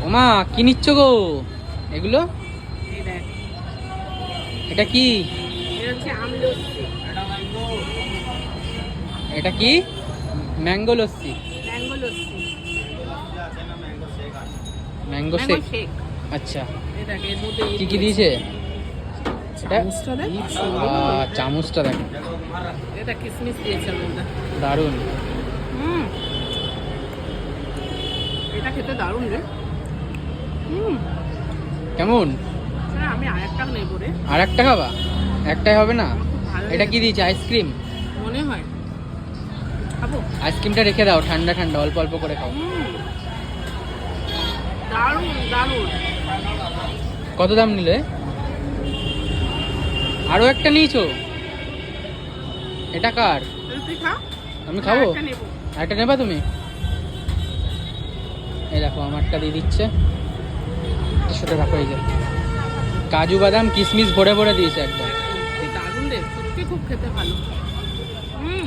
ওমা কি নিচ্ছ গো এগুলো? এই দেখ, এটা কি? এটা হচ্ছে আমলস্যি, এটা কি? Mango lassi. Mango lassi, mango mango shake. Shake. আচ্ছা, এই দেখ, এর মধ্যে এই কি কি দিয়েছে? এটা চামচটা দেখ, কি সুন্দর। চামচটা দেখো, এটা কিসমিস দিয়েছে ওর মধ্যে। দারুণ। হুম, এটা খেতে দারুণ রে। হুম, কেমন? হ্যাঁ, আমি আরেকটা নেবো রে। আর একটা খাবা? একটাই হবে না? আমার খুব ভালো এটা কি লেগেছে। দিয়েছে? আইসক্রিম? মনে হয় খাবো। আইসক্রিমটা রেখে দাও, ঠান্ডা ঠান্ডা অল্প অল্প করে খাও। হুম, দারুণ দারুণ। কত দাম নিলে? আরো একটা নিয়েছো? এটা কার? তুই খা। আমি খাবো? আরেকটা নেবো। আরেকটা নেবা তুমি? এই দেখো আমারটা দিয়ে দিচ্ছে। সেটা রাখো, এই যে কাজু বাদাম কিশমিশ ভরে ভরে দিয়েছে একদম। দারুণ রে, সত্যি খুব খেতে ভালো।